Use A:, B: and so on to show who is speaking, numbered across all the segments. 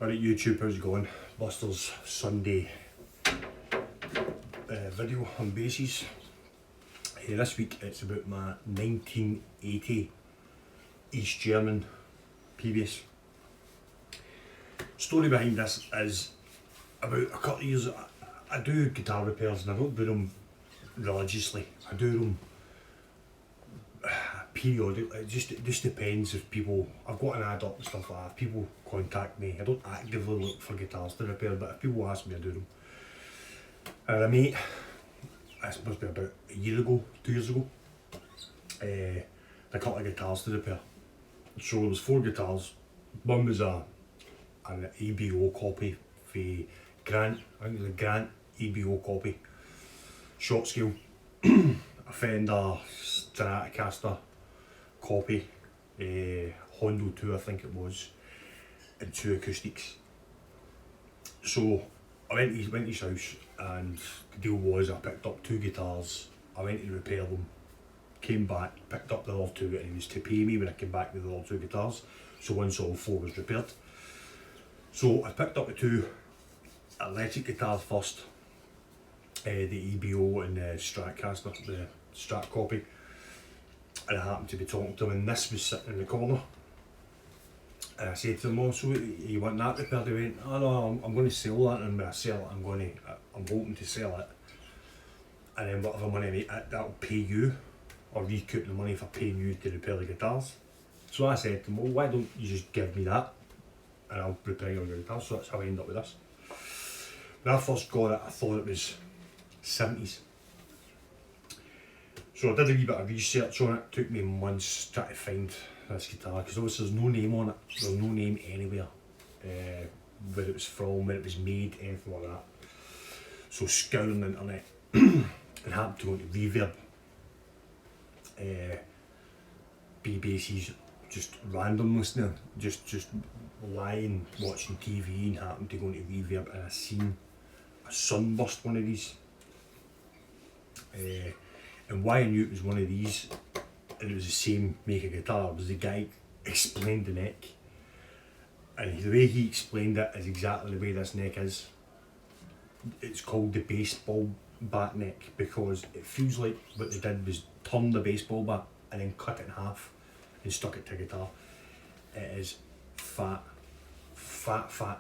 A: Alright YouTube, how's it going? Buster's Sunday video on basses. This week it's about my 1980 East German pbass. Story behind this is about a couple of years. I do guitar repairs and I don't do them religiously. I do them periodically. It just depends if people, I've got an ad up and stuff like that. If people contact me, I don't actively look for guitars to repair, but if people ask me, I do them. And a mate, this must be about a year ago, 2 years ago, a couple of guitars to repair. So there was 4 guitars. One was an EBO copy for Grant, I think it was a Grant EBO copy, short scale, a Fender Stratocaster copy, Hondo 2 I think it was, and 2 acoustics. So I went to his house and the deal was I picked up 2 guitars, I went to repair them, came back, picked up the other 2 and he was to pay me when I came back with the other 2 guitars. So once all 4 was repaired. So I picked up the 2 electric guitars first, the EBO and the Stratocaster, the Strat copy. And I happened to be talking to him and this was sitting in the corner. And I said to him, "Oh, so you want that repaired?" He went, "Oh no, I'm going to sell that, and when I sell it, I'm hoping to sell it. And then whatever money I make, that'll pay you, or recoup the money for paying you to repair the guitars." So I said to him, "Well, why don't you just give me that, and I'll repair your guitars." So that's how I ended up with this. When I first got it, I thought it was 70s. So I did a wee bit of research on it. It took me months trying to find this guitar, because obviously there's no name on it. There's no name anywhere, where it was from, where it was made, anything like that. So scouring the internet and happened to go into Reverb, pbasses, just random listening, just lying, watching TV, and happened to go into Reverb and I seen a Sunburst one of these. And why I knew it was one of these, and it was the same make of guitar, was the guy explained the neck. And the way he explained it is exactly the way this neck is. It's called the baseball bat neck because it feels like what they did was turn the baseball bat and then cut it in half and stuck it to a guitar. It is fat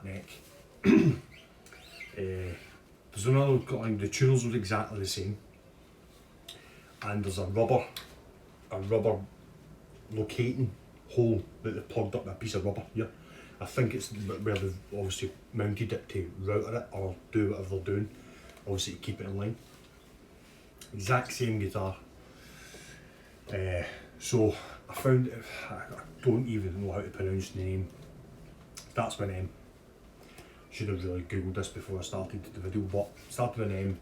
A: neck. There's another, like, the tuners were exactly the same. And there's a rubber locating hole that they plugged up with a piece of rubber here. I think it's where they've obviously mounted it to router it or do whatever they're doing, obviously to keep it in line. Exact same guitar. So I found, I don't even know how to pronounce the name. That's my name. Should have really googled this before I started the video, but started with an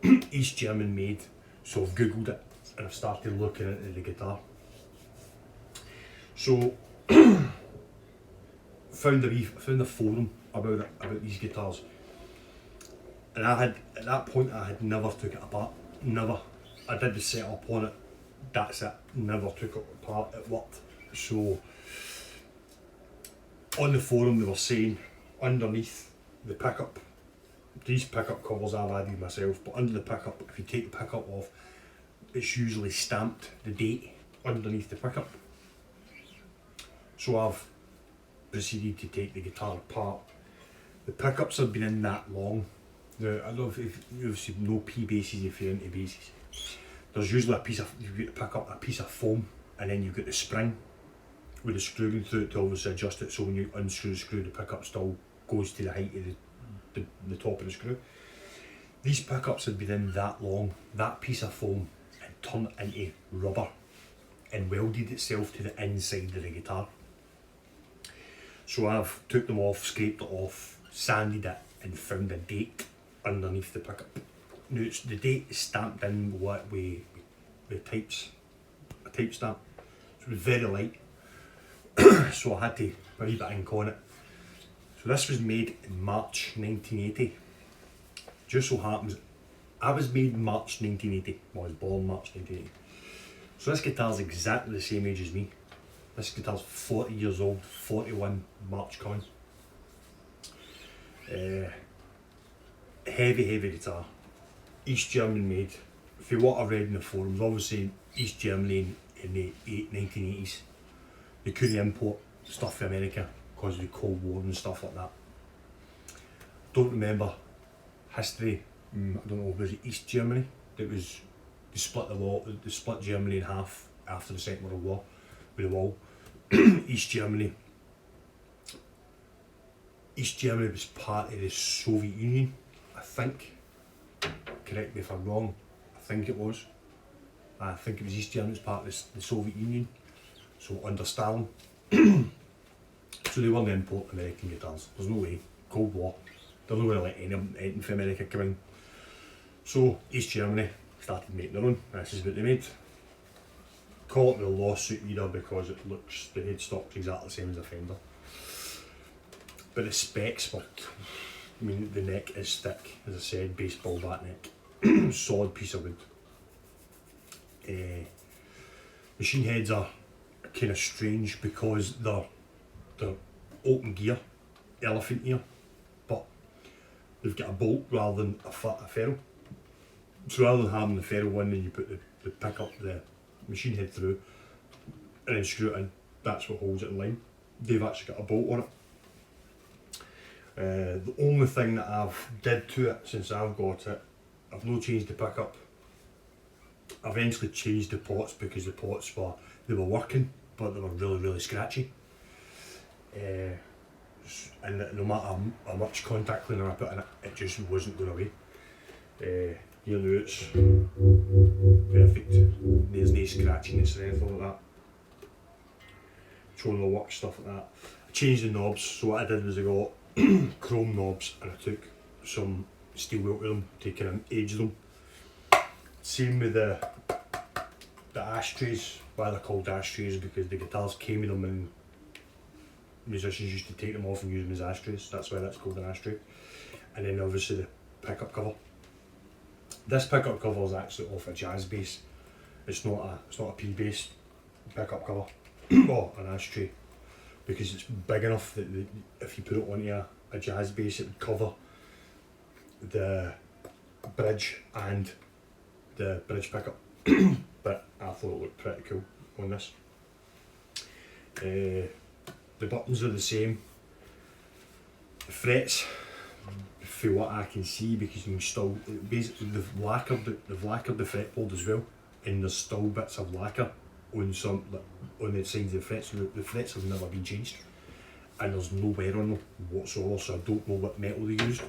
A: M, East German made. So I've googled it and I've started looking into the guitar. So found a forum about these guitars, and at that point I had never took it apart. Never. I did the setup on it. That's it. Never took it apart. It worked. So on the forum they were saying underneath the pickup, these pickup covers I've added myself, but under the pickup, if you take the pickup off, it's usually stamped the date underneath the pickup. So I've proceeded to take the guitar apart. The pickups have been in that long. Now, I don't know if you obviously know P-basses if you're into basses. There's usually you've got to pick up a piece of foam, and then you've got the spring with the screw going through it to obviously adjust it, so when you unscrew the screw, the pickup still goes to the height of the top of the screw. These pickups had been in that long, that piece of foam had turned into rubber and welded itself to the inside of the guitar. So I've took them off, scraped it off, sanded it and found a date underneath the pickup. Now the date is stamped in with a type stamp. So it was very light, so I had to put a wee bit of ink on it. So this was made in March 1980. Just so happens, I was made in March 1980. Well, I was born March 1980. So this guitar's exactly the same age as me. This guitar's 40 years old, 41 March coming. Heavy guitar, East German made. For what I've read in the forums, obviously East Germany in the 1980s, they couldn't import stuff from America because of the Cold War and stuff like that. Don't remember history. I don't know, was it East Germany? They split Germany in half after the Second World War with the wall. East Germany was part of the Soviet Union, I think. Correct me if I'm wrong. I think it was East Germany was part of the Soviet Union. So under Stalin, so they weren't import American guitars. There's no way. Cold War. They're not going to let anything from America come in. So East Germany started making their own. This is what they made. Call it the lawsuit either because the headstock's exactly the same as the Fender. But the specs were, I mean, the neck is thick, as I said, baseball bat neck, solid piece of wood. Machine heads are kind of strange because they're open gear, elephant ear, but they've got a bolt rather than a ferrule. So rather than having the ferrule one, then you put the pickup, the machine head through, and then screw it in. That's what holds it in line. They've actually got a bolt on it. The only thing that I've did to it since I've got it, I've not changed the pickup. I eventually changed the pots because the pots were working, but they were really scratchy. And no matter how much contact cleaner I put in it, it just wasn't going away. You know, it's perfect. There's no scratchiness or anything like that. Showing the work, stuff like that. I changed the knobs, so what I did was I got chrome knobs and I took some steel wheel to them to kind of age them. Same with the ashtrays. Why they're called ashtrays because the guitars came with them and musicians used to take them off and use them as ashtrays. That's why that's called an ashtray. And then obviously the pickup cover. This pickup cover is actually off a jazz bass. It's not a pbass pickup cover or an ashtray, because it's big enough that if you put it onto a jazz bass, it would cover the bridge and the bridge pickup. But I thought it looked pretty cool on this. The buttons are the same. The frets, for what I can see, because you can still basically they've lacquered the fretboard as well, and there's still bits of lacquer on the sides of the frets. So the frets have never been changed, and there's no wear on them whatsoever. So I don't know what metal they used,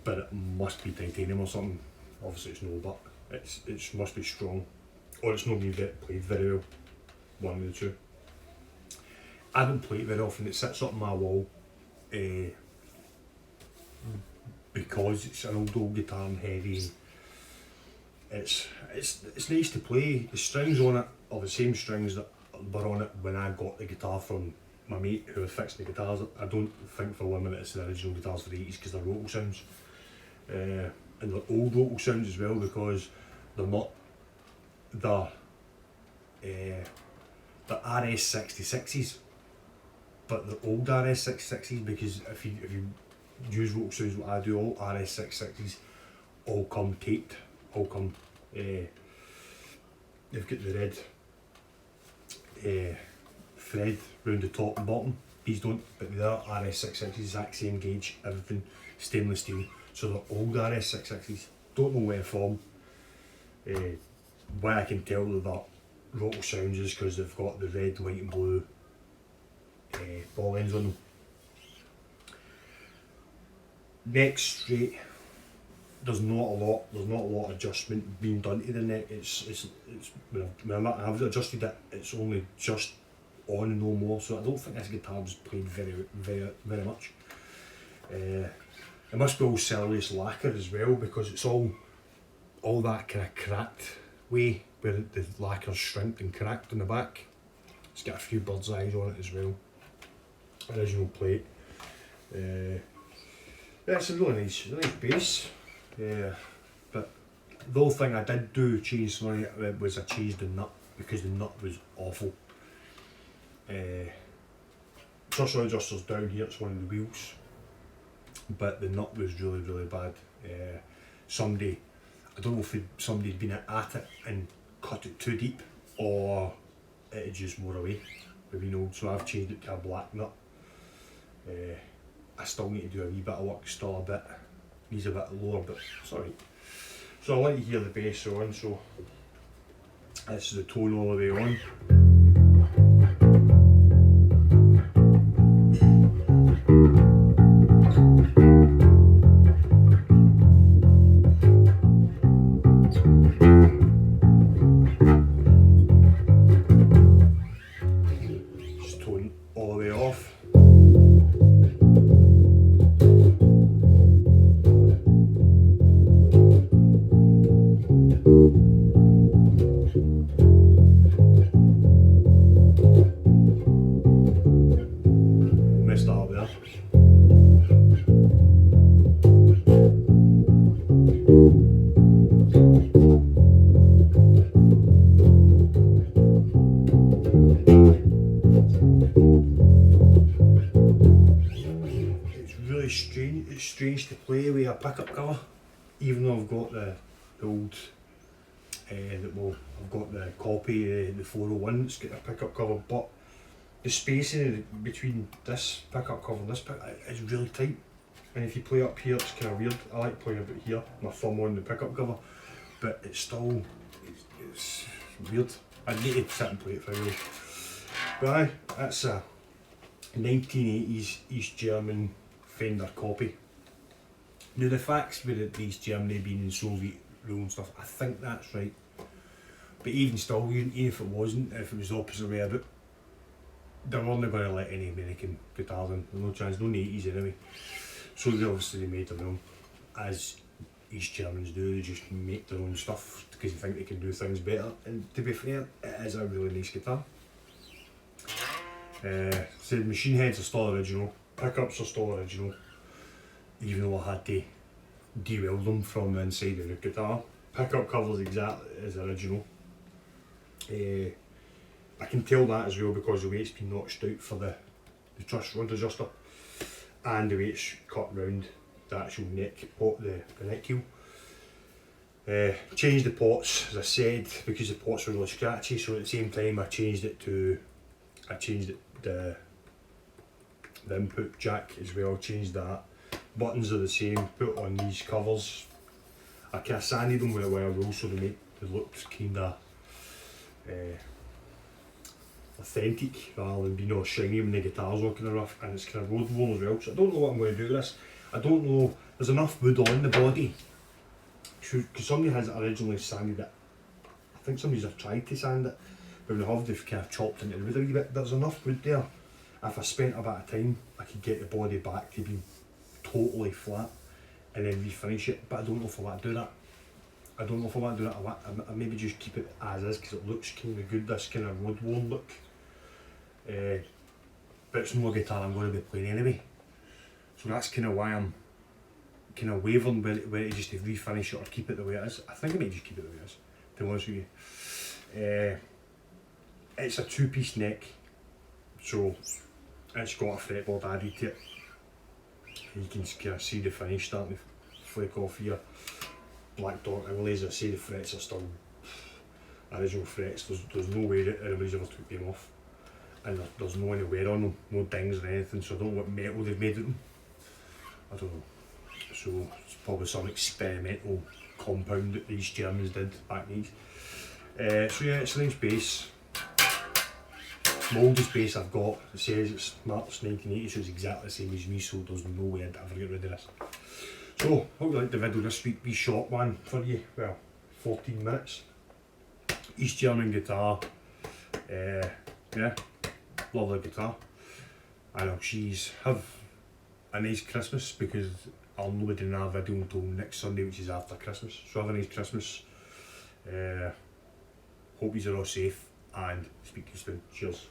A: but it must be titanium or something. Obviously it's no, but it must be strong, or it's not been played very well. One of the two. I don't play it very often. It sits up on my wall. Because it's an old guitar and heavy. It's nice to play. The strings on it are the same strings that were on it when I got the guitar from my mate who was fixing the guitars. I don't think for 1 minute it's the original guitars for the 80s because they're Rotal sounds. And they're old Rotal sounds as well, because they're not the RS66s, but the old RS66s, because if you use Rotal sounds what I do, all RS66s all come taped, they've got the red thread round the top and bottom. These don't, but the other RS66s, exact same gauge, everything stainless steel. So they're old RS66s, don't know where from. Why I can tell they're Rotal sounds is because they've got the red, white and blue ball ends on them. Neck straight. There's not a lot of adjustment being done to the neck. It's when I've adjusted it, it's only just on and no more. So I don't think this guitar was played very much. It must be all cellulose lacquer as well, because it's all that kind of cracked way where the lacquer's shrinked and cracked in the back. It's got a few bird's eyes on it as well. Original plate. Yeah, it's a really nice bass. But the whole thing I did change was I changed the nut, because the nut was awful. Throttle adjuster's down here, it's one of the wheels. but the nut was really bad. Somebody, I don't know if somebody had been at it and cut it too deep, or it had just wore away, maybe no. So I've changed it to a black nut. I still need to do a wee bit of work, still a bit, needs a bit lower, but sorry. So I like to hear the bass on, so this is the tone all the way on. Just tone all the way off. Messed that up there. It's really strange. It's strange to play with a pickup cover, even though I've got the old. I've got the copy, the 401 that's got a pickup cover, but the spacing between this pickup cover and this pickup is really tight. And if you play up here, it's kind of weird. I like playing about here, my thumb on the pickup cover, but it's still, it's weird. I need to sit and play it for you. But aye, that's a 1980s East German Fender copy. Now the facts with it, East Germany being in Soviet rule and stuff, I think that's right. But even still, even if it wasn't, if it was the opposite way about, they weren't going to let any American guitars in. No chance, no in the 80s anyway. So they obviously made their own, as East Germans do. They just make their own stuff because they think they can do things better. And to be fair, it is a really nice guitar. So the machine heads are still original, pickups are still original, even though I had to de-weld them from the inside of the guitar. Pickup covers exactly as original. I can tell that as well because the way it's been notched out for the truss rod adjuster, and the way it's cut round the actual neck pot, the neck heel. Changed the pots, as I said, because the pots were really scratchy, so at the same time I changed the input jack as well, changed that. Buttons are the same, put on these covers. I kind of sanded them with a wire roll so they looked kind of authentic rather than being all shiny when the guitar's all kind of rough, and it's kind of road worn as well. So I don't know what I'm going to do with this. I don't know, there's enough wood on the body, because somebody has originally sanded it. I think somebody's tried to sand it, but when they've kind of chopped into the wood a wee bit. There's enough wood there. If I spent a bit of time, I could get the body back to be totally flat and then refinish it, but I don't know if I want to do that. I don't know if I want to do that. I maybe just keep it as is because it looks kind of good, this kind of road worn look. But it's no guitar I'm going to be playing anyway. So that's kind of why I'm kind of wavering whether just to refinish it or keep it the way it is. I think I may just keep it the way it is, to be honest with you. It's a two-piece neck, so it's got a fretboard added to it. You can kind of see the finish starting to flake off here. Black dot inlays, I say the frets are still original frets. There's no way that anybody's ever took them off, and there's no any wear on them, no dings or anything, so I don't know what metal they've made of them. I don't know. So it's probably some experimental compound that these Germans did back in the East. So yeah, it's a nice bass. Oldest bass I've got, it says it's March 1980, so it's exactly the same as me, so there's no way I'd ever get rid of this. So, hope you liked the video this week, wee short one for you, well, 14 minutes. East German guitar, yeah, lovely guitar. I know, she's have a nice Christmas, because I'll not be doing another video until next Sunday, which is after Christmas. So have a nice Christmas, hope you're all safe, and speak to you soon. Cheers.